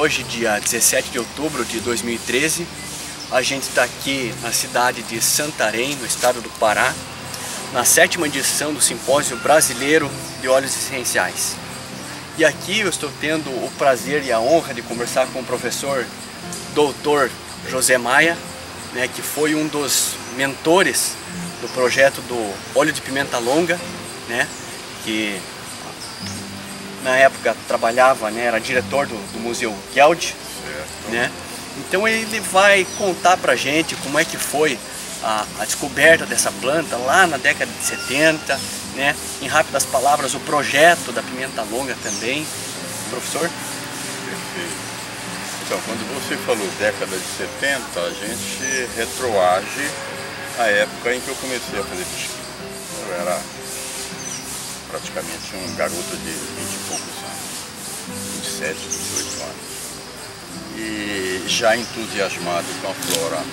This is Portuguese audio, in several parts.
Hoje, dia 17 de outubro de 2013, a gente está aqui na cidade de Santarém, no estado do Pará, na 7ª edição do Simpósio Brasileiro de Óleos Essenciais. E aqui eu estou tendo o prazer e a honra de conversar com o professor Dr. José Maia, que foi um dos mentores do projeto do óleo de pimenta longa, que na época trabalhava, era diretor do Museu Geld, Então ele vai contar pra gente como é que foi a descoberta dessa planta lá na década de 70, Em rápidas palavras, o projeto da pimenta longa também. Professor? Perfeito. Então, quando você falou década de 70, a gente retroage à época em que eu comecei a fazer pesquisa. Eu era praticamente um garoto de 20 e poucos anos, 27, 28 anos. E já entusiasmado com a flora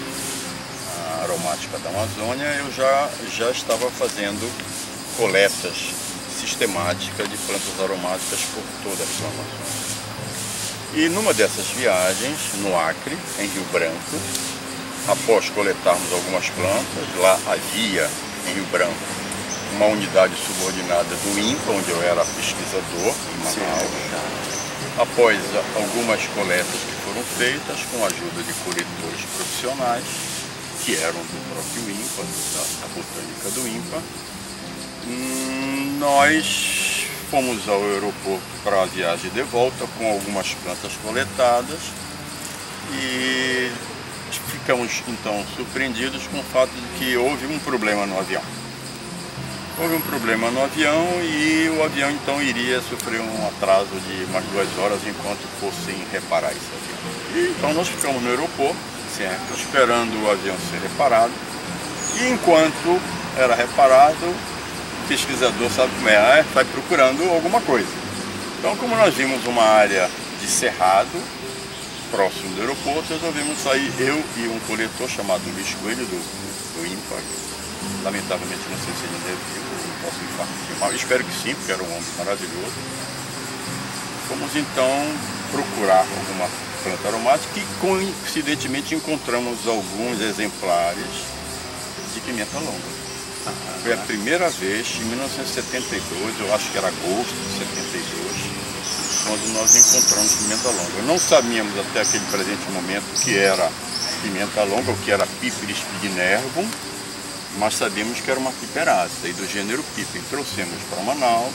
aromática da Amazônia, eu já estava fazendo coletas sistemáticas de plantas aromáticas por toda a Amazônia. E numa dessas viagens, no Acre, em Rio Branco, após coletarmos algumas plantas, lá havia, em Rio Branco, uma unidade subordinada do INPA, onde eu era pesquisador, em Manaus. Após algumas coletas que foram feitas, com a ajuda de coletores profissionais, que eram do próprio INPA, da botânica do INPA, nós fomos ao aeroporto para a viagem de volta com algumas plantas coletadas e ficamos então surpreendidos com o fato de que houve um problema no avião. Houve um problema no avião e o avião então iria sofrer um atraso de umas 2 horas enquanto fossem reparar esse avião. E então nós ficamos no aeroporto, esperando o avião ser reparado. E enquanto era reparado, o pesquisador sabe como vai procurando alguma coisa. Então, como nós vimos uma área de cerrado próximo do aeroporto, resolvemos sair, eu e um coletor chamado Luiz Coelho, do INPA. Lamentavelmente não sei se ele ainda viu, não posso informar. Espero que sim, porque era um homem maravilhoso. Fomos então procurar alguma planta aromática e coincidentemente encontramos alguns exemplares de pimenta longa. Foi a primeira vez, em 1972, eu acho que era agosto de 72, quando nós encontramos pimenta longa. Não sabíamos até aquele presente momento o que era pimenta longa, o que era Piperis spidinervum, mas sabíamos que era uma piperácea, e do gênero Piper. Trouxemos para Manaus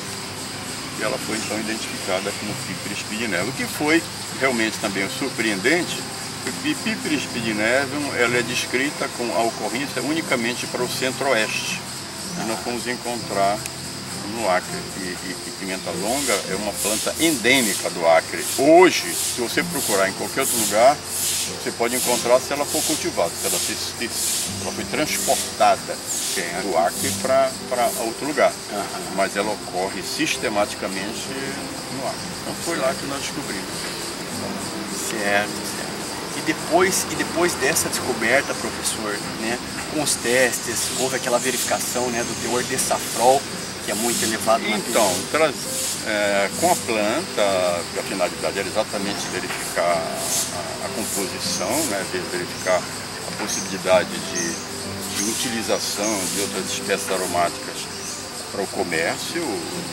e ela foi então identificada como Piperis spidinervum. O que foi realmente também surpreendente, porque Piperis spidinervum ela é descrita com a ocorrência unicamente para o centro-oeste. E nós fomos encontrar no Acre. E pimenta longa é uma planta endêmica do Acre. Hoje, se você procurar em qualquer outro lugar, você pode encontrar se ela for cultivada, se ela foi transportada do Acre para outro lugar. Mas ela ocorre sistematicamente no Acre. Então foi lá que nós descobrimos. Certo. E depois dessa descoberta, professor, com os testes, houve aquela verificação do teor de safrol, que é muito elevado na Então, com a planta, a finalidade era exatamente verificar a composição, verificar a possibilidade de utilização de outras espécies aromáticas para o comércio.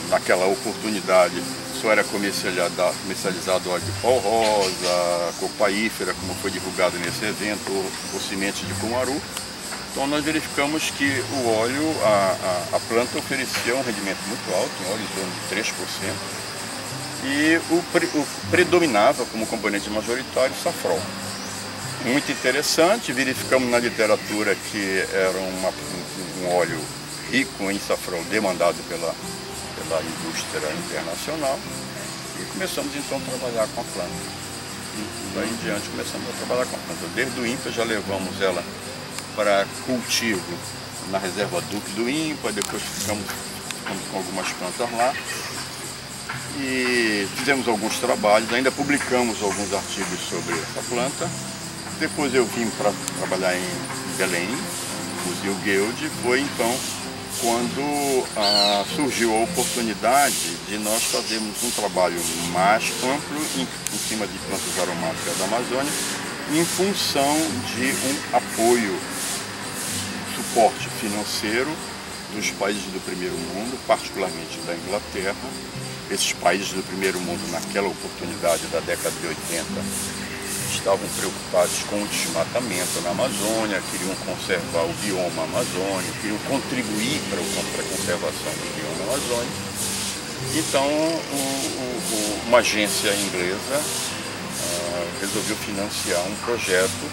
Naquela oportunidade só era comercializado óleo de pau rosa, copaífera, como foi divulgado nesse evento, ou semente de cumaru. Então nós verificamos que o óleo, a planta oferecia um rendimento muito alto, em óleo em torno de 3%, e o predominava como componente majoritário o safrol. Muito interessante, verificamos na literatura que era um óleo rico em safrol demandado pela indústria internacional, e começamos então a trabalhar com a planta. Daí em diante começamos a trabalhar com a planta. Desde o INPA já levamos ela para cultivo na reserva Duque do INPA, depois ficamos com algumas plantas lá e fizemos alguns trabalhos, ainda publicamos alguns artigos sobre essa planta. Depois eu vim para trabalhar em Belém, no Museu Geld, foi então quando surgiu a oportunidade de nós fazermos um trabalho mais amplo em cima de plantas aromáticas da Amazônia, em função de um apoio, suporte financeiro dos países do primeiro mundo, particularmente da Inglaterra. Esses países do primeiro mundo, naquela oportunidade da década de 80, estavam preocupados com o desmatamento na Amazônia, queriam conservar o bioma amazônico, queriam contribuir para a conservação do bioma amazônico. Então, uma agência inglesa resolveu financiar um projeto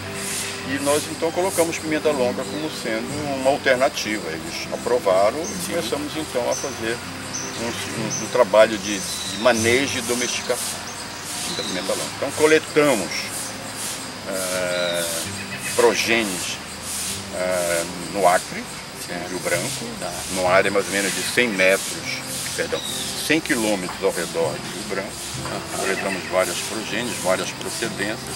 e nós então colocamos pimenta longa como sendo uma alternativa. Eles aprovaram e começamos então a fazer um trabalho de manejo e domesticação da pimenta longa. Então coletamos progênios no Acre, em Rio Branco, numa área mais ou menos de 100 quilômetros ao redor de Rio Branco. Coletamos várias progênios, várias procedências,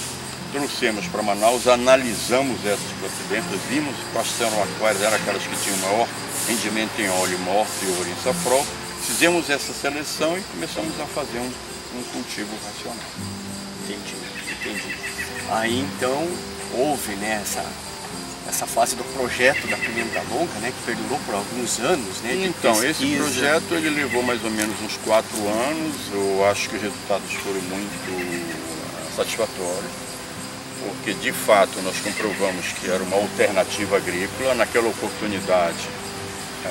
trouxemos para Manaus, analisamos essas procedências, vimos quais eram aquelas que tinham maior rendimento em óleo, maior teor em safrol, fizemos essa seleção e começamos a fazer um cultivo racional. Entendi. Aí então houve, né, essa fase do projeto da pimenta longa, né, que perdurou por alguns anos, né? Então, esse projeto ele levou mais ou menos uns 4 anos. Eu acho que os resultados foram muito satisfatórios, porque de fato nós comprovamos que era uma alternativa agrícola. Naquela oportunidade, o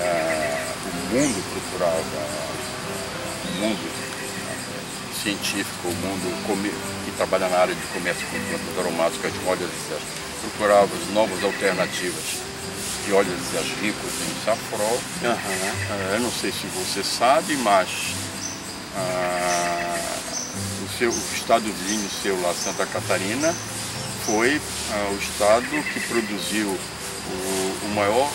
mundo procurava, o mundo científico, o mundo que trabalha na área de comércio com plantas aromáticas de óleos essenciais, procurava novas alternativas de óleos essenciais ricos em safrol. Eu não sei se você sabe, mas o estado vizinho seu lá, Santa Catarina, foi o estado que produziu a maior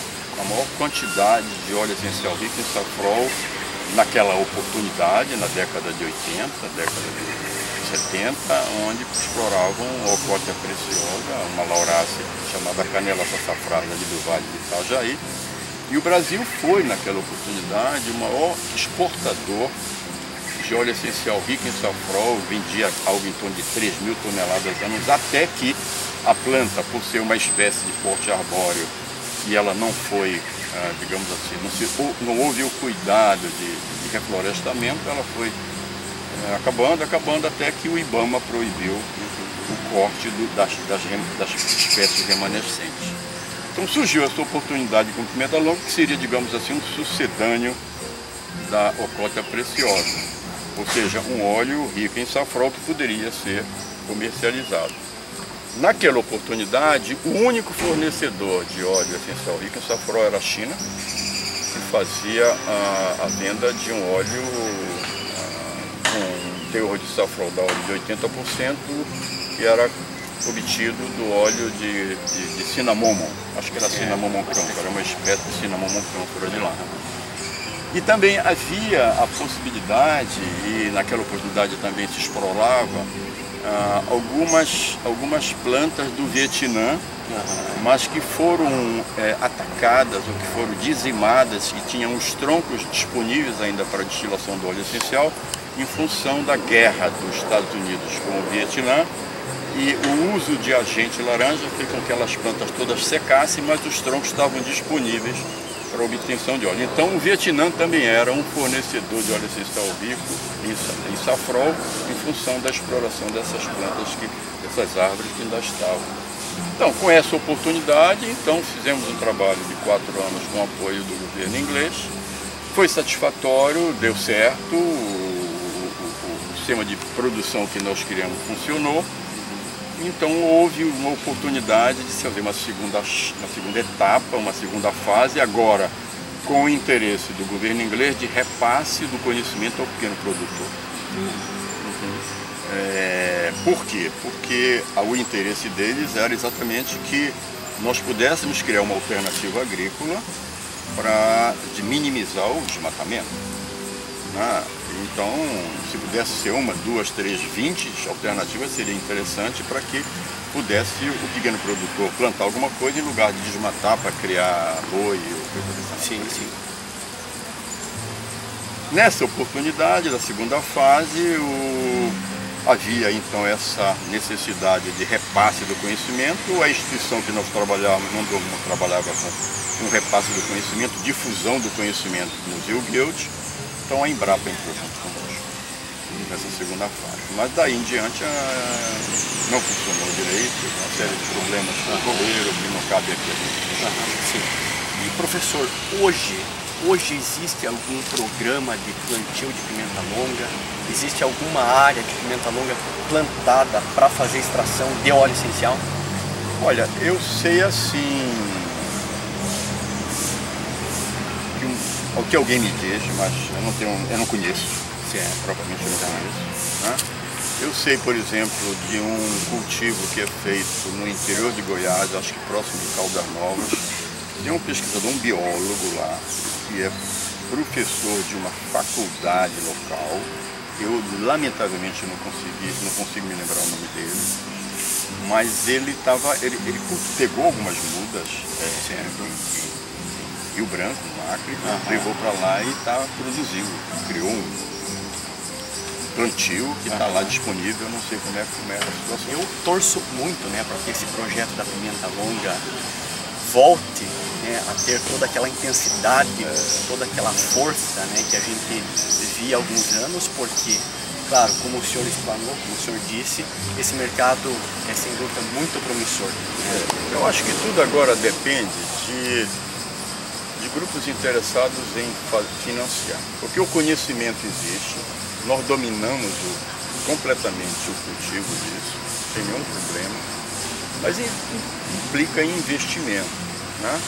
quantidade de óleo essencial rico em safrol naquela oportunidade, na década de 80, década de 70, onde exploravam ocótea preciosa, uma laurácea chamada canela sassafrada ali do Vale de Itajaí. E o Brasil foi, naquela oportunidade, o maior exportador de óleo essencial rico em safrol, vendia algo em torno de 3 mil toneladas ano, até que a planta, por ser uma espécie de porte arbóreo, e ela não foi, digamos assim, não houve o cuidado de reflorestamento, ela foi acabando até que o IBAMA proibiu o corte das espécies remanescentes. Então surgiu essa oportunidade com pimenta longa, que seria, digamos assim, um sucedâneo da ocótea preciosa, ou seja, um óleo rico em safrol que poderia ser comercializado. Naquela oportunidade, o único fornecedor de óleo essencial rico em safrol era a China, que fazia a venda de um óleo com um teor de safrol da ordem de 80%, que era obtido do óleo de cinnamomum. Acho que era cinnamomum camphor, era uma espécie de cinnamomum camphor de lá. E também havia a possibilidade, e naquela oportunidade também se explorava, algumas plantas do Vietnã, mas que foram atacadas ou que foram dizimadas e tinham os troncos disponíveis ainda para a destilação do óleo essencial em função da guerra dos Estados Unidos com o Vietnã, e o uso de agente laranja fez com que aquelas plantas todas secassem, mas os troncos estavam disponíveis para a obtenção de óleo. Então o Vietnã também era um fornecedor de óleo essencial rico em safrol, em função da exploração dessas plantas, dessas árvores que ainda estavam. Então, com essa oportunidade, então fizemos um trabalho de 4 anos com o apoio do governo inglês. Foi satisfatório, deu certo, o sistema de produção que nós queríamos funcionou. Então houve uma oportunidade de se fazer uma segunda etapa, uma segunda fase, agora com o interesse do governo inglês de repasse do conhecimento ao pequeno produtor. Por quê? Porque o interesse deles era exatamente que nós pudéssemos criar uma alternativa agrícola de minimizar o desmatamento. Então, se pudesse ser 1, 2, 3, 20 alternativas, seria interessante para que pudesse o pequeno produtor plantar alguma coisa em lugar de desmatar para criar boi ou coisa assim. Sim. Nessa oportunidade, da segunda fase, havia então essa necessidade de repasse do conhecimento. A instituição que nós trabalhávamos não trabalhava com repasse do conhecimento, difusão do conhecimento do Museu Goethe. Então a Embrapa entrou junto conosco nessa segunda fase. Mas daí em diante não funcionou direito, uma série de problemas que ocorreram que não cabe aqui a gente. Sim. E professor, hoje existe algum programa de plantio de pimenta longa? Existe alguma área de pimenta longa plantada para fazer extração de óleo essencial? Olha, eu sei assim, o que alguém me diz, mas eu não conheço. Propriamente eu não conheço, né? Eu sei, por exemplo, de um cultivo que é feito no interior de Goiás, acho que próximo de Caldas Novas. Tem um pesquisador, um biólogo lá, que é professor de uma faculdade local. Eu, lamentavelmente, não consigo me lembrar o nome dele. Mas ele pegou algumas mudas em Rio Branco, no Acre, levou para lá e produziu, criou um plantio que está lá disponível. Eu não sei como é a situação. Eu torço muito, né, para que esse projeto da pimenta longa volte, né, a ter toda aquela intensidade, toda aquela força, né, que a gente via há alguns anos, porque, claro, como o senhor explanou, como o senhor disse, esse mercado é sem dúvida muito promissor. Eu acho que tudo agora depende de grupos interessados em financiar, porque o conhecimento existe. Nós dominamos completamente o cultivo disso, sem nenhum problema, mas implica em investimento, né?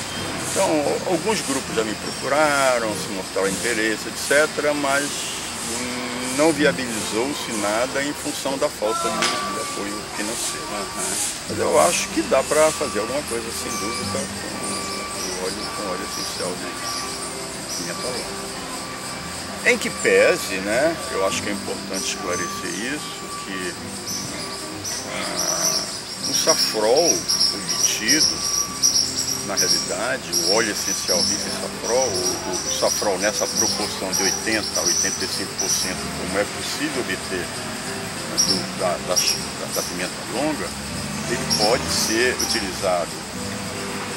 Então, alguns grupos já me procuraram, se mostraram interesse, etc., mas não viabilizou-se nada em função da falta de apoio financeiro. Mas eu acho que dá para fazer alguma coisa, sem dúvida, com óleo essencial de pimenta longa. Em que pese, né, eu acho que é importante esclarecer isso, que o safrol obtido, na realidade, o óleo essencial rico em safrol, o safrol nessa proporção de 80% a 85%, como é possível obter da pimenta longa, ele pode ser utilizado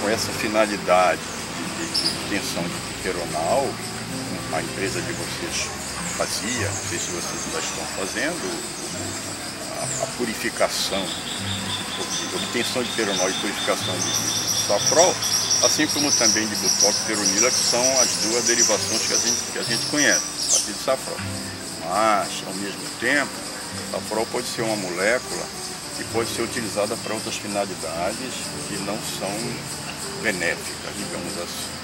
com essa finalidade de obtenção de piperonal. A empresa de vocês fazia, não sei se vocês ainda estão fazendo, a purificação, a obtenção de piperonal e purificação de safrol, assim como também de butox e peronila, que são as duas derivações que a gente conhece, a partir de safrol. Mas, ao mesmo tempo, safrol pode ser uma molécula que pode ser utilizada para outras finalidades que não são benéficas, digamos assim.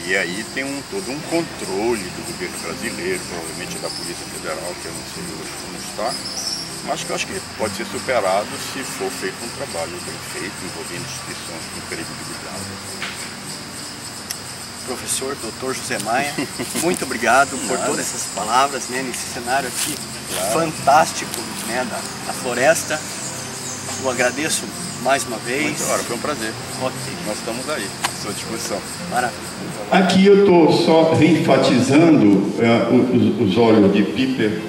E aí tem todo um controle do governo brasileiro, provavelmente da Polícia Federal, que eu não sei hoje como está, mas que eu acho que pode ser superado se for feito um trabalho bem feito, envolvendo instituições com credibilidade. Professor, doutor José Maia, muito obrigado por todas essas palavras, né, nesse cenário aqui fantástico, né, da floresta. Eu agradeço mais uma vez. Foi um prazer. Ok. Nós estamos aí, à sua disposição. Maravilha. Aqui eu estou só reenfatizando os óleos de Piper,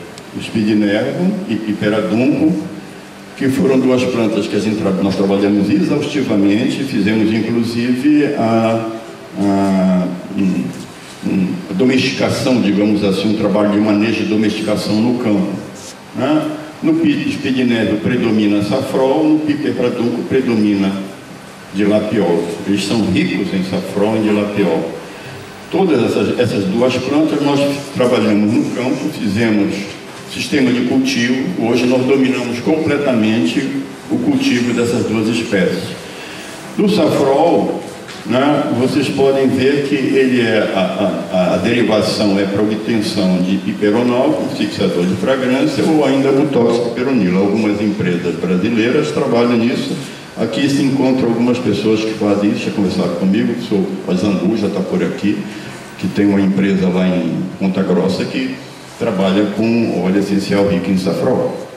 Spidinergo e Piperadunco, que foram duas plantas que nós trabalhamos exaustivamente, fizemos inclusive a domesticação, digamos assim, um trabalho de manejo de domesticação no campo, né? No Spidinergo predomina safrol, no Piperadunco predomina dilapiol. Eles são ricos em safrol e dilapiol. Todas essas duas plantas nós trabalhamos no campo, fizemos sistema de cultivo. Hoje nós dominamos completamente o cultivo dessas duas espécies. Do safrol, né, vocês podem ver que ele a derivação é para obtenção de piperonal, com fixador de fragrância, ou ainda butox e peronila. Algumas empresas brasileiras trabalham nisso. Aqui se encontram algumas pessoas que fazem isso, já conversaram comigo, a Zambuja está por aqui, que tem uma empresa lá em Ponta Grossa que trabalha com óleo essencial rico em safrol.